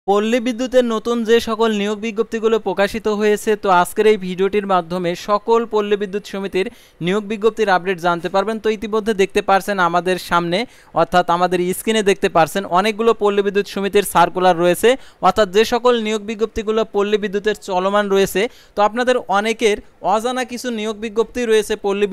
পল্লী বিদ্যুতের নতুন যে সকল নিয়োগ বিজ্ঞপ্তিগুলো প্রকাশিত হয়েছে, তো আজকের এই ভিডিওটির মাধ্যমে সকল পল্লী বিদ্যুৎ সমিতির নিয়োগ বিজ্ঞপ্তির আপডেট জানতে পারবেন। তো ইতিমধ্যে দেখতে পারছেন আমাদের সামনে, অর্থাৎ আমাদের স্ক্রিনে দেখতে পারছেন অনেকগুলো পল্লী বিদ্যুৎ সমিতির সার্কুলার রয়েছে, অর্থাৎ যে সকল নিয়োগ বিজ্ঞপ্তিগুলো পল্লী বিদ্যুতের চলমান রয়েছে। তো আপনাদের অনেকের অজানা কিছু নিয়োগ বিজ্ঞপ্তি রয়েছে পল্লী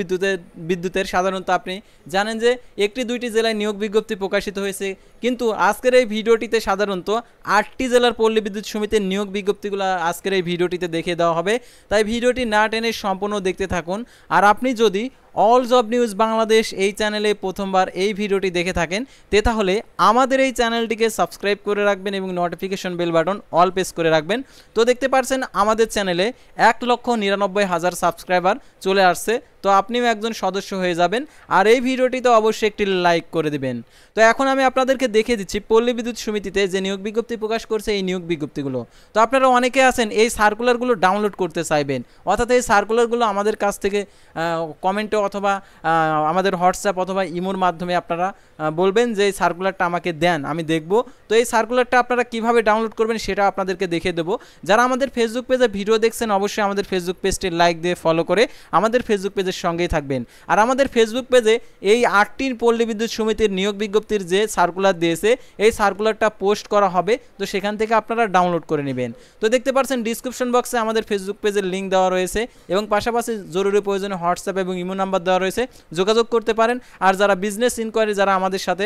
বিদ্যুতের সাধারণত আপনি জানেন যে একটি দুইটি জেলায় নিয়োগ বিজ্ঞপ্তি প্রকাশিত হয়েছে, কিন্তু আজকের এই ভিডিওটিতে সাধারণত 8টি জেলার পল্লী বিদ্যুৎ সমিতির নিয়োগ বিজ্ঞপ্তিগুলো আজকের এই ভিডিওটিতে দেখিয়ে দেওয়া হবে। তাই ভিডিওটি না টেনে সম্পূর্ণ দেখতে থাকুন। আর আপনি যদি অল জব নিউজ বাংলাদেশ এই চ্যানেলে প্রথমবার এই ভিডিওটি দেখে থাকেন, তাহলে আমাদের এই চ্যানেলটিকে সাবস্ক্রাইব করে রাখবেন এবং notification bell button all press করে রাখবেন। তো দেখতে পাচ্ছেন আমাদের চ্যানেলে 1,99,000 সাবস্ক্রাইবার চলে আসছে। তো আপনিও একজন সদস্য হয়ে যাবেন, আর এই ভিডিওটিতে অবশ্যই একটি লাইক করে দিবেন। তো এখন আমি আপনাদেরকে দেখিয়ে দিচ্ছি পল্লী বিদ্যুৎ সমিতিতে যে নিয়োগ বিজ্ঞপ্তি প্রকাশ করছে এই নিয়োগ বিজ্ঞপ্তিগুলো। তো আপনারা অনেকে আছেন এই সার্কুলারগুলো ডাউনলোড করতে চাইবেন, অর্থাৎ এই সার্কুলারগুলো আমাদের কাছ থেকে কমেন্টে অথবা আমাদের হোয়াটসঅ্যাপ অথবা ইমোর মাধ্যমে আপনারা বলবেন যে এই সার্কুলারটা আমাকে দেন, আমি দেখব। তো এই সার্কুলারটা আপনারা কিভাবে ডাউনলোড করবেন সেটা আপনাদেরকে দেখিয়ে দেবো। যারা আমাদের ফেসবুক পেজে ভিডিও দেখছেন অবশ্যই আমাদের ফেসবুক পেজটি লাইক দিয়ে ফলো করে আমাদের ফেসবুক পেজের সঙ্গেই থাকবেন। আর আমাদের ফেসবুক পেজে এই 8টি পল্লী বিদ্যুৎ সমিতির নিয়োগ বিজ্ঞপ্তির যে সার্কুলার দিয়েছে এই সার্কুলারটা পোস্ট করা হবে, তো সেখান থেকে আপনারা ডাউনলোড করে নেবেন। তো দেখতে পাচ্ছেন ডিসক্রিপশন বক্সে আমাদের ফেসবুক পেজের লিঙ্ক দেওয়া রয়েছে এবং পাশাপাশি জরুরি প্রয়োজনে হোয়াটসঅ্যাপ এবং ইমো নাম্বার দেওয়া রয়েছে, যোগাযোগ করতে পারেন। আর যারা বিজনেস ইনকোয়ারি, যারা আমাদের সাথে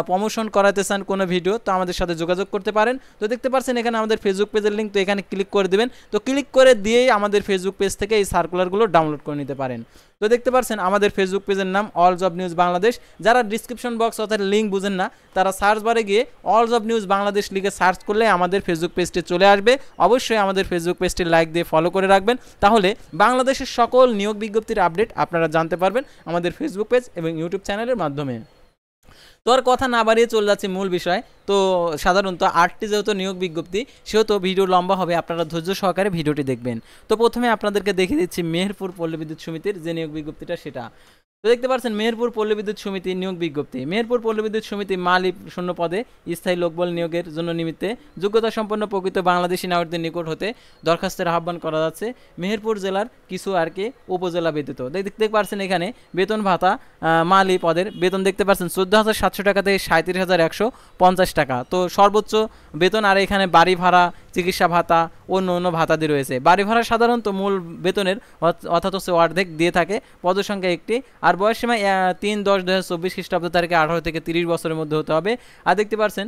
প্রমোশন করাতে চান কোনো ভিডিও, তো আমাদের সাথে যোগাযোগ করতে পারেন। তো দেখতে পাচ্ছেন এখানে আমাদের ফেসবুক পেজের লিঙ্ক, তো এখানে ক্লিক করে দিবেন। তো ক্লিক করে দিয়েই আমাদের ফেসবুক পেজ থেকে এই সার্কুলারগুলো ডাউনলোড করে নিতে পারেন। তো দেখতে পাচ্ছেন আমাদের ফেসবুক পেজের নাম অল জব নিউজ বাংলাদেশ। যারা ডিসক্রিপশন বক্স অর্থাৎ লিঙ্ক বুঝেন না, তারা সার্চ বারে গিয়ে অল জব নিউজ বাংলাদেশ লিখে সার্চ করলে আমাদের ফেসবুক পেজটি চলে আসবে। অবশ্যই আমাদের ফেসবুক পেজটি লাইক দিয়ে ফলো করে রাখবেন, তাহলে বাংলাদেশের সকল নিয়োগ বিজ্ঞপ্তির আপডেট আপনারা জানতে পারবেন আমাদের ফেসবুক পেজ এবং ইউটিউব চ্যানেলের মাধ্যমে। তো আর কথা না বাড়িয়ে চলে যাচ্ছে মূল বিষয়। তো সাধারণত 8টি যেহেতু নিয়োগ বিজ্ঞপ্তি, সেহেতু ভিডিও লম্বা হবে, আপনারা ধৈর্য সহকারে ভিডিওটি দেখবেন। তো প্রথমে আপনাদেরকে দেখিয়ে দিচ্ছি মেহেরপুর পল্লী বিদ্যুৎ সমিতির যে নিয়োগ বিজ্ঞপ্তিটা সেটা। তো দেখতে পাচ্ছেন মেহেরপুর পল্লী বিদ্যুৎ সমিতি নিয়োগ বিজ্ঞপ্তি। মেহেরপুর পল্লী বিদ্যুৎ সমিতি মালিক শূন্য পদে স্থায়ী লোকবল নিয়োগের জন্য নিমিত্তে যোগ্যতা সম্পন্ন প্রকৃত বাংলাদেশি নাগরিকদের নিকট হতে দরখাস্তের আহ্বান করা যাচ্ছে মেহেরপুর জেলার কিছু আর কি উপজেলা ব্যতীত। দেখতে পাচ্ছেন এখানে বেতন ভাতা মালি পদের বেতন দেখতে পাচ্ছেন 14,700 টাকা থেকে 37,150 টাকা। তো সর্বোচ্চ বেতন। আর এখানে বাড়ি ভাড়া, চিকিৎসা ভাতা, অন্য অন্য ভাতাদি রয়েছে। বাড়ি ভাড়া সাধারণত মূল বেতনের অর্থাৎ হচ্ছে অর্ধেক দিয়ে থাকে, পদসংখ্যা একটি। আর বয়সসীমা 3/10/2024 খ্রিস্টাব্দ তারিখে 18 থেকে 30 বছরের মধ্যে হতে হবে। আর দেখতে পাচ্ছেন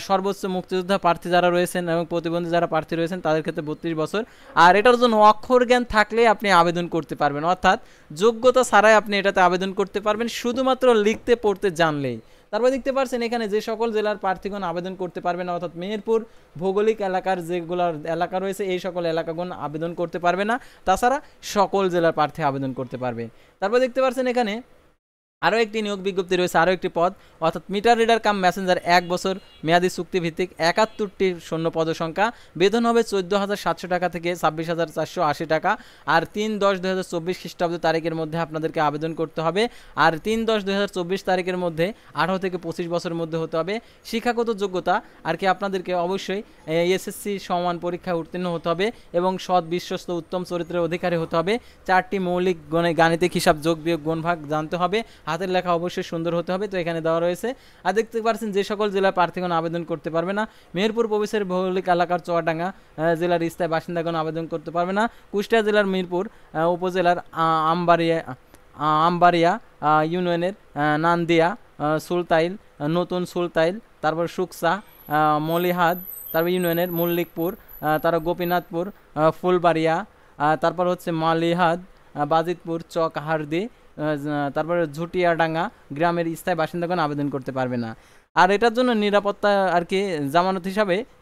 সর্বোচ্চ মুক্তিযোদ্ধা প্রার্থী যারা রয়েছেন এবং প্রতিবন্ধী যারা প্রার্থী রয়েছেন তাদের ক্ষেত্রে 32 বছর। আর এটার জন্য অক্ষর জ্ঞান থাকলে আপনি আবেদন করতে পারবেন, অর্থাৎ যোগ্যতা ছাড়াই আপনি এটাতে আবেদন করতে পারবেন, শুধুমাত্র লিখতে পড়তে জানলেই। তারপর দেখতে পাচ্ছেন এখানে যে সকল জেলার প্রার্থীগণ আবেদন করতে পারবে না, অর্থাৎ মেহেরপুর ভৌগোলিক এলাকার যেগুলো এলাকা রয়েছে এই সকল এলাকাগণ আবেদন করতে পারবে না, তাছাড়া সকল জেলার প্রার্থী আবেদন করতে পারবে। তারপর দেখতে পাচ্ছেন এখানে আরও একটি নিয়োগ বিজ্ঞপ্তি রয়েছে, আরও একটি পদ, অর্থাৎ মিটার রিডার কাম মেসেঞ্জার 1 বছর মেয়াদি চুক্তিভিত্তিক 71টি শূন্য পদসংখ্যা। বেতন হবে 14,700 টাকা থেকে 26,480 টাকা। আর 3/10/2024 খ্রিস্টাব্দ তারিখের মধ্যে আপনাদেরকে আবেদন করতে হবে। আর 3/10/2024 তারিখের মধ্যে 18 থেকে 25 বছরের মধ্যে হতে হবে। শিক্ষাগত যোগ্যতা আর কি আপনাদেরকে অবশ্যই এসএসসি সমান পরীক্ষায় উত্তীর্ণ হতে হবে এবং সৎ বিশ্বস্ত উত্তম চরিত্রের অধিকারী হতে হবে। 4টি মৌলিক গাণিতিক হিসাব, যোগ বিয়োগ, গুণভাগ জানতে হবে। হাতের লেখা অবশ্যই সুন্দর হতে হবে। তো এখানে দেওয়া রয়েছে। আর দেখতে পাচ্ছেন যে সকল জেলার প্রার্থীগণ আবেদন করতে পারবে না, মেহেরপুর প্রবেশের ভৌগোলিক এলাকার চুয়াডাঙ্গা জেলার স্থায়ী বাসিন্দাগণ আবেদন করতে পারবে না। কুষ্টিয়া জেলার মিরপুর উপজেলার আমবাড়িয়া ইউনিয়নের নান্দিয়া, সুলতাইল, নতুন সুলতাইল, তারপর সুকসা, মলিহাদ, তারপর ইউনিয়নের মল্লিকপুর, তারপর গোপীনাথপুর, ফুলবাড়িয়া, তারপর হচ্ছে মালিহাদ, বাজিতপুর, চক হারদি, তারপরে ঝুটিয়াডাঙ্গা গ্রামের স্থায়ী বাসিন্দাগণ আবেদন করতে পারবে না। আর এটার জন্য নিরাপত্তা আর কি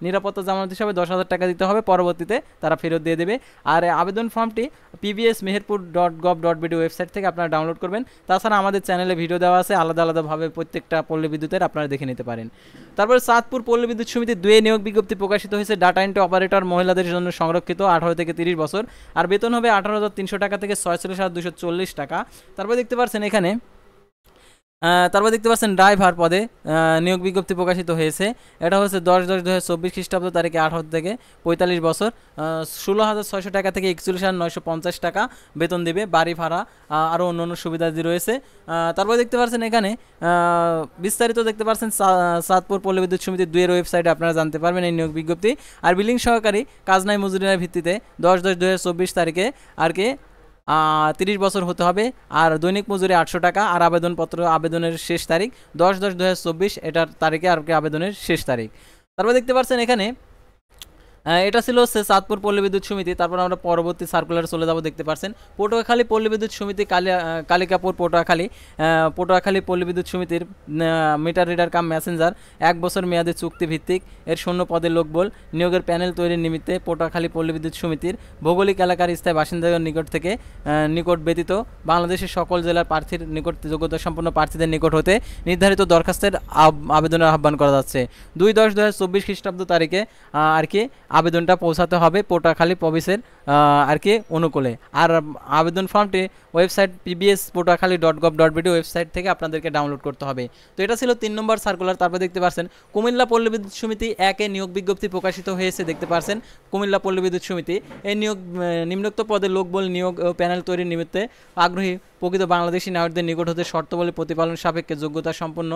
নিরাপত্তা জামানত হিসাবে 10,000 টাকা দিতে হবে, পরবর্তীতে তারা ফেরত দিয়ে দেবে। আর আবেদন ফর্মটি pbsmeherpur.gov.bd ওয়েবসাইট থেকে আপনারা ডাউনলোড করবেন। তাছাড়া আমাদের চ্যানেলে ভিডিও দেওয়া আছে আলাদা আলাদাভাবে প্রত্যেকটা পল্লী বিদ্যুতের, আপনারা দেখে নিতে পারেন। তারপরে চাঁদপুর পল্লী বিদ্যুৎ সমিতির 2 নিয়োগ বিজ্ঞপ্তি প্রকাশিত হয়েছে। ডাটা এন্ট্রি অপারেটর মহিলাদের জন্য সংরক্ষিত 18 থেকে 30 বছর। আর বেতন হবে 18,300 টাকা থেকে 46,240 টাকা। তারপরে দেখতে পাচ্ছেন এখানে তারপর দেখতে পাচ্ছেন ড্রাইভার পদে নিয়োগ বিজ্ঞপ্তি প্রকাশিত হয়েছে। এটা হচ্ছে 10/10/2024 খ্রিস্টাব্দ তারিখে 18 থেকে 45 বছর, 16,600 টাকা থেকে 41,950 টাকা বেতন দিবে, বাড়ি ভাড়া আরও অন্য সুবিধাদি রয়েছে। তারপর দেখতে পাচ্ছেন এখানে বিস্তারিত দেখতে পাচ্ছেন চাঁদপুর পল্লী বিদ্যুৎ সমিতি 2 ওয়েবসাইটে আপনারা জানতে পারবেন এই নিয়োগ বিজ্ঞপ্তি। আর বিলিং সহকারী কাজ নাই মজুরির ভিত্তিতে 10/10/2024 তারিখে আর কি 30 বছর হতে হবে, আর দৈনিক মজুরি 800 টাকা। আর আবেদনপত্র আবেদনের শেষ তারিখ 10/10/2024 এটার তারিখে আর কি আবেদনের শেষ তারিখ। তারপর দেখতে পাচ্ছেন এখানে এটা ছিল হচ্ছে চাঁদপুর পল্লী বিদ্যুৎ সমিতি। তারপর আমরা পরবর্তী সার্কুলারে চলে যাব। দেখতে পাচ্ছেন পটুয়াখালী পল্লী বিদ্যুৎ সমিতি কালিকাপুর পটুয়াখালী পল্লী বিদ্যুৎ সমিতির মিটার রিডার কাম মেসেঞ্জার 1 বছর মেয়াদী চুক্তিভিত্তিক এর শূন্য পদে লোকবল নিয়োগের প্যানেল তৈরির নিমিত্তে পটুয়াখালী পল্লী বিদ্যুৎ সমিতির ভৌগোলিক এলাকার স্থায়ী বাসিন্দাদের নিকট ব্যতীত বাংলাদেশের সকল জেলার প্রার্থীর নিকট যোগ্যতা সম্পন্ন প্রার্থীদের নিকট হতে নির্ধারিত দরখাস্তের আবেদনের আহ্বান করা যাচ্ছে। 2/10/2024 খ্রিস্টাব্দ তারিখে আর কি আবেদনটা পৌঁছাতে হবে পটুয়াখালী প্রভিসের আর কি অনুকূলে। আর আবেদন ফর্মটি ওয়েবসাইট pbs.potuakhali.gov.bd ওয়েবসাইট থেকে আপনাদেরকে ডাউনলোড করতে হবে। তো এটা ছিল 3 নম্বর সার্কুলার। তারপর দেখতে পাচ্ছেন কুমিল্লা পল্লী বিদ্যুৎ সমিতি 1 নিয়োগ বিজ্ঞপ্তি প্রকাশিত হয়েছে। দেখতে পাচ্ছেন কুমিল্লা পল্লী বিদ্যুৎ সমিতি এই নিম্নোক্ত পদে লোকবল নিয়োগ ও প্যানেল তৈরির নিমিত্তে আগ্রহী প্রকৃত বাংলাদেশি নাগরিকদের নিকট হতে শর্তাবলী প্রতিপালন সাপেক্ষে যোগ্যতা সম্পন্ন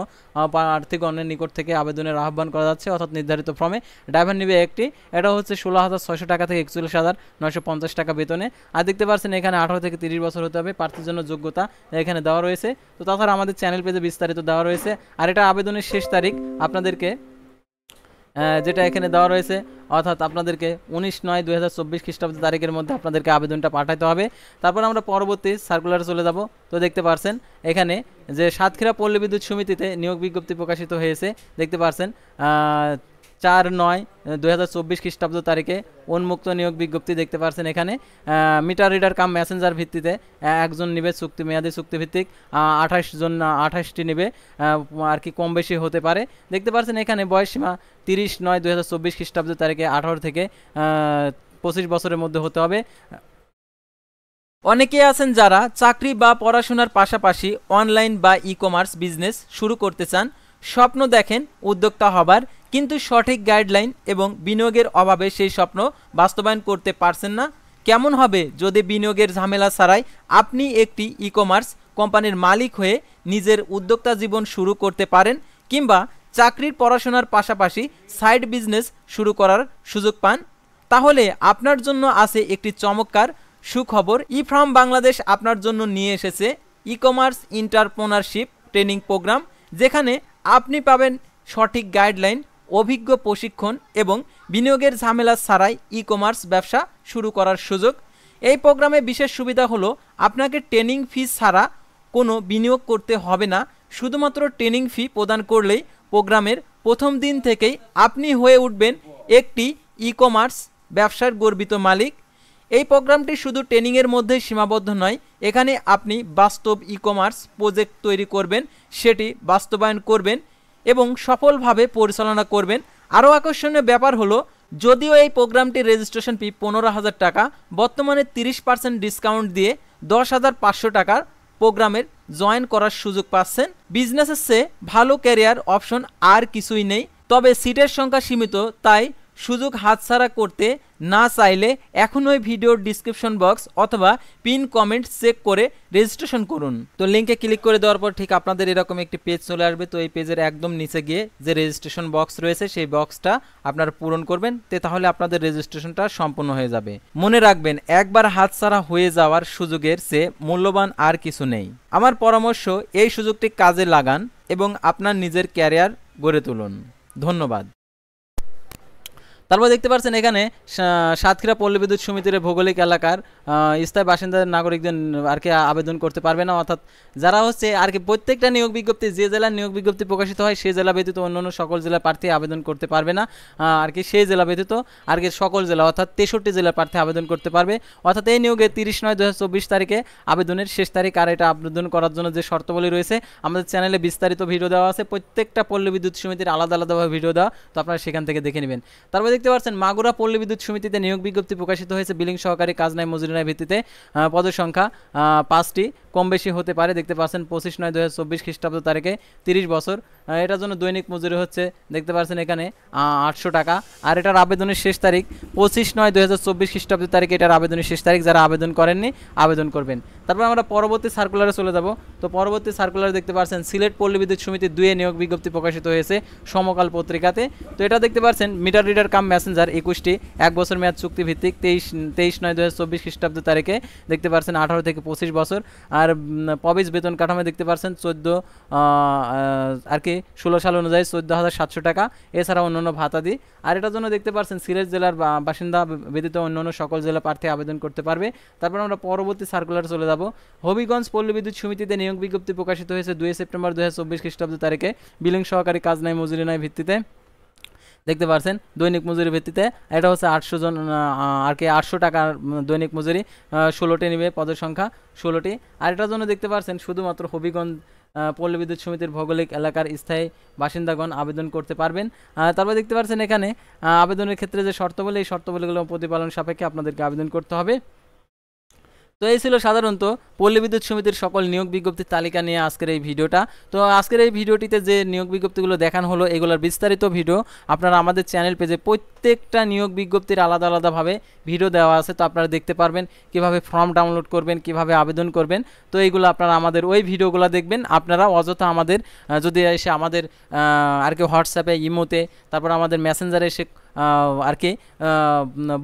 প্রার্থীগণের নিকট থেকে আবেদনের আহ্বান করা যাচ্ছে, অর্থাৎ নির্ধারিত ফর্মে। ড্রাইভার নিবে একটি, এটা হচ্ছে 16,600 টাকা থেকে 41,950 টাকা বেতনে। আর দেখতে পাচ্ছেন এখানে 18 থেকে 30 বছর হতে হবে, প্রার্থীর জন্য যোগ্যতা এখানে দেওয়া রয়েছে। তো তাছাড়া আমাদের চ্যানেল পেজে বিস্তারিত দেওয়া রয়েছে। আর এটা আবেদনের শেষ তারিখ আপনাদেরকে যেটা এখানে দেওয়া রয়েছে, অর্থাৎ আপনাদেরকে 19/9/2024 খ্রিস্টাব্দ তারিখের মধ্যে আপনাদেরকে আবেদনটা পাঠাতে হবে। তারপর আমরা পরবর্তী সার্কুলারে চলে যাব। তো দেখতে পাচ্ছেন এখানে যে সাতক্ষীরা পল্লী বিদ্যুৎ সমিতিতে নিয়োগ বিজ্ঞপ্তি প্রকাশিত হয়েছে। দেখতে পাচ্ছেন 4/9/2024 খ্রিস্টাব্দ তারিখে উন্মুক্ত নিয়োগ বিজ্ঞপ্তি। দেখতে পাচ্ছেন এখানে মিটার রিডার কাম মেসেঞ্জার ভিত্তিতে একজন নিবে, মেয়াদী চুক্তিভিত্তিক 28টি নিবে, আর কি কম বেশি হতে পারে। দেখতে পাচ্ছেন এখানে বয়সসীমা 30/9/2024 খ্রিস্টাব্দ তারিখে 18 থেকে 25 বছরের মধ্যে হতে হবে। অনেকে আছেন যারা চাকরি বা পড়াশোনার পাশাপাশি অনলাইন বা ই-কমার্স বিজনেস শুরু করতে চান, স্বপ্ন দেখেন উদ্যোক্তা হবার, কিন্তু সঠিক গাইডলাইন এবং বিনিয়োগের অভাবে সেই স্বপ্ন বাস্তবায়ন করতে পারছেন না। কেমন হবে যদি বিনিয়োগের ঝামেলা ছাড়াই আপনি একটি ই-কমার্স কোম্পানির মালিক হয়ে নিজের উদ্যোক্তা জীবন শুরু করতে পারেন, কিংবা চাকরির পড়াশোনার পাশাপাশি সাইড বিজনেস শুরু করার সুযোগ পান? তাহলে আপনার জন্য আছে একটি চমৎকার সুখবর। ই-ফার্ম বাংলাদেশ আপনার জন্য নিয়ে এসেছে ই-কমার্স এন্টারপ্রেনারশিপ ট্রেনিং প্রোগ্রাম, যেখানে আপনি পাবেন সঠিক গাইডলাইন, অভিজ্ঞ প্রশিক্ষণ এবং বিনিয়োগের ঝামেলা ছাড়াই ই-কমার্স ব্যবসা শুরু করার সুযোগ। এই প্রোগ্রামে বিশেষ সুবিধা হলো আপনাকে ট্রেনিং ফি ছাড়া কোনো বিনিয়োগ করতে হবে না। শুধুমাত্র ট্রেনিং ফি প্রদান করলেই প্রোগ্রামের প্রথম দিন থেকেই আপনি হয়ে উঠবেন একটি ই-কমার্স ব্যবসার গর্বিত মালিক। এই প্রোগ্রামটি শুধু ট্রেনিংয়ের মধ্যেই সীমাবদ্ধ নয়, এখানে আপনি বাস্তব ই-কমার্স প্রজেক্ট তৈরি করবেন, সেটি বাস্তবায়ন করবেন এবং সফলভাবে পরিচালনা করবেন। আরও আকর্ষণীয় ব্যাপার হলো, যদিও এই প্রোগ্রামটির রেজিস্ট্রেশন ফি 15,000 টাকা, বর্তমানে 30% ডিসকাউন্ট দিয়ে 10,500 টাকার প্রোগ্রামের জয়েন করার সুযোগ পাচ্ছেন। বিজনেসের চেয়ে ভালো ক্যারিয়ার অপশন আর কিছুই নেই। তবে সিটের সংখ্যা সীমিত, তাই সুযোগ হাতছাড়া করতে না চাইলে এখনই ভিডিওর ডিসক্রিপশন বক্স অথবা পিন কমেন্ট চেক করে রেজিস্ট্রেশন করুন। তো লিঙ্কে ক্লিক করে দেওয়ার পর ঠিক আপনাদের এরকম একটি পেজ চলে আসবে। তো এই পেজের একদম নিচে গিয়ে যে রেজিস্ট্রেশন বক্স রয়েছে সেই বক্সটা আপনারা পূরণ করবেন, তাহলে আপনাদের রেজিস্ট্রেশনটা সম্পূর্ণ হয়ে যাবে। মনে রাখবেন, একবার হাতছাড়া হয়ে যাওয়ার সুযোগের চেয়ে মূল্যবান আর কিছু নেই। আমার পরামর্শ, এই সুযোগটি কাজে লাগান এবং আপনার নিজের ক্যারিয়ার গড়ে তুলুন। ধন্যবাদ। তারপর দেখতে পাচ্ছেন এখানে সাতক্ষীরা পল্লী বিদ্যুৎ সমিতির ভৌগোলিক এলাকার স্থায়ী বাসিন্দাদের নাগরিকদের আর কি আবেদন করতে পারবে না, অর্থাৎ যারা হচ্ছে আর কি প্রত্যেকটা নিয়োগ বিজ্ঞপ্তি যে জেলার নিয়োগ বিজ্ঞপ্তি প্রকাশিত হয় সেই জেলা ব্যতীত অন্যান্য সকল জেলার প্রার্থী আবেদন করতে পারবে না। আর কি সেই জেলা ব্যতীত আর কি সকল জেলা অর্থাৎ 63 জেলার প্রার্থী আবেদন করতে পারবে। অর্থাৎ এই নিয়োগে 30/9/2024 তারিখে আবেদনের শেষ তারিখ। আর এটা আবেদন করার জন্য যে শর্তাবলী রয়েছে আমাদের চ্যানেলে বিস্তারিত ভিডিও দেওয়া আছে, প্রত্যেকটা পল্লী বিদ্যুৎ সমিতির আলাদা আলাদাভাবে ভিডিও দেওয়া, তো আপনারা সেখান থেকে দেখে নেবেন। তারপর দেখতে পাচ্ছেন মাগুরা পল্লী বিদ্যুৎ সমিতিতে নিয়োগ বিজ্ঞপ্তি প্রকাশিত হয়েছে। বিলিং সহকারী, কাজ নাই, মজুরি নাই ভিত্তিতে পদের সংখ্যা 5টি, কম বেশি হতে পারে। দেখতে পাচ্ছেন 25/9/2024 খ্রিস্টাব্দ তারিখে 30 বছর। এটার জন্য দৈনিক মজুরি হচ্ছে দেখতে পাচ্ছেন এখানে 800 টাকা। আর এটার আবেদনের শেষ তারিখ 25/9/2024 খ্রিস্টাব্দ তারিখে এটার আবেদনের শেষ তারিখ। যারা আবেদন করেননি আবেদন করবেন। তারপর আমরা পরবর্তী সার্কুলারে চলে যাব। তো পরবর্তী সার্কুলারে দেখতে পাচ্ছেন সিলেট পল্লী বিদ্যুৎ সমিতি 2 এ নিয়োগ বিজ্ঞপ্তি প্রকাশিত হয়েছে সমকাল পত্রিকাতে। তো এটা দেখতে পাচ্ছেন মিটার রিডার কাম মেসেঞ্জার 21টি, 1 বছর মেয়াদ চুক্তি ভিত্তিক 23/9/2024 খ্রিস্টাব্দ তারিখে দেখতে পাচ্ছেন 18 থেকে 25 বছর। আর প্রবেশ বেতন কাঠামো দেখতে পাচ্ছেন 14 আর কি 16 সাল অনুযায়ী 14,700 টাকা, এছাড়া অন্যান্য ভাতাদি। আর এটার জন্য দেখতে পাচ্ছেন সিলেট জেলার বাসিন্দা ব্যতীত অন্যান্য সকল জেলা প্রার্থী আবেদন করতে পারবে। তারপর আমরা পরবর্তী সার্কুলার চলে যাব। হবিগঞ্জ পল্লী বিদ্যুৎ সমিতিতে নিয়োগ বিজ্ঞপ্তি প্রকাশিত হয়েছে 2 সেপ্টেম্বর 2024 খ্রিস্টাব্দ তারিখে। বিলিং সহকারী, কাজ নাই, মজুরি নাই ভিত্তিতে দেখতে পাচ্ছেন দৈনিক মজুরি ভিত্তিতে। এটা হচ্ছে 800 জন আর কি 800 টাকার দৈনিক মজুরি, 16টি নিবে, পদের সংখ্যা 16টি। আর এটার জন্য দেখতে পাচ্ছেন শুধুমাত্র হবিগঞ্জ পল্লী বিদ্যুৎ সমিতির ভৌগোলিক এলাকার স্থায়ী বাসিন্দাগণ আবেদন করতে পারবেন। তারপর দেখতে পাচ্ছেন এখানে আবেদনের ক্ষেত্রে যে শর্তাবলী, এই শর্তাবলীগুলো প্রতিপালন সাপেক্ষে আপনাদেরকে আবেদন করতে হবে। তো এই ছিল সাধারণত পল্লী বিদ্যুৎ সমিতির সকল নিয়োগ বিজ্ঞপ্তির তালিকা নিয়ে আজকের এই ভিডিওটা। তো আজকের এই ভিডিওটিতে যে নিয়োগ বিজ্ঞপ্তিগুলো দেখানো হলো এগুলোর বিস্তারিত ভিডিও আপনারা আমাদের চ্যানেল পেজে প্রত্যেকটা নিয়োগ বিজ্ঞপ্তির আলাদা আলাদাভাবে ভিডিও দেওয়া আছে। তো আপনারা দেখতে পারবেন কিভাবে ফর্ম ডাউনলোড করবেন, কিভাবে আবেদন করবেন। তো এইগুলো আপনারা আমাদের ওই ভিডিওগুলো দেখবেন। আপনারা অযথা আমাদের যদি এসে আমাদের আর কি হোয়াটসঅ্যাপে, ইমোতে, তারপর আমাদের মেসেঞ্জারে এসে আর কি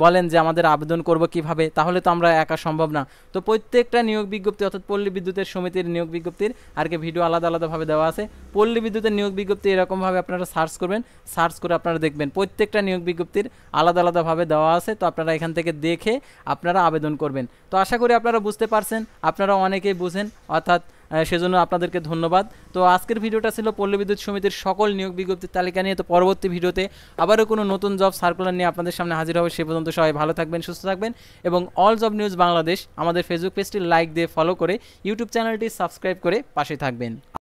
বলেন যে আমাদের আবেদন করব কিভাবে, তাহলে তো আমরা একা সম্ভব না। তো প্রত্যেকটা নিয়োগ বিজ্ঞপ্তি অর্থাৎ পল্লী বিদ্যুতের সমিতির নিয়োগ বিজ্ঞপ্তির আর কি ভিডিও আলাদা আলাদাভাবে দেওয়া আছে। পল্লী বিদ্যুতের নিয়োগ বিজ্ঞপ্তি এরকমভাবে আপনারা সার্চ করবেন, সার্চ করে আপনারা দেখবেন প্রত্যেকটা নিয়োগ বিজ্ঞপ্তির আলাদা আলাদাভাবে দেওয়া আছে। তো আপনারা এখান থেকে দেখে আপনারা আবেদন করবেন। তো আশা করি আপনারা বুঝতে পারছেন, আপনারা অনেকেই বুঝেন, অর্থাৎ সেজন্য আপনাদেরকে ধন্যবাদ। তো আজকের ভিডিওটা ছিল পল্লী বিদ্যুৎ সমিতির সকল নিয়োগ বিজ্ঞপ্তির তালিকা নিয়ে। তো পরবর্তী ভিডিওতে আবারও কোনো নতুন জব সার্কুলার নিয়ে আপনাদের সামনে হাজির হবে। সে পর্যন্ত সবাই ভালো থাকবেন, সুস্থ থাকবেন এবং অল জব নিউজ বাংলাদেশ আমাদের ফেসবুক পেজটি লাইক দিয়ে ফলো করে ইউটিউব চ্যানেলটি সাবস্ক্রাইব করে পাশে থাকবেন।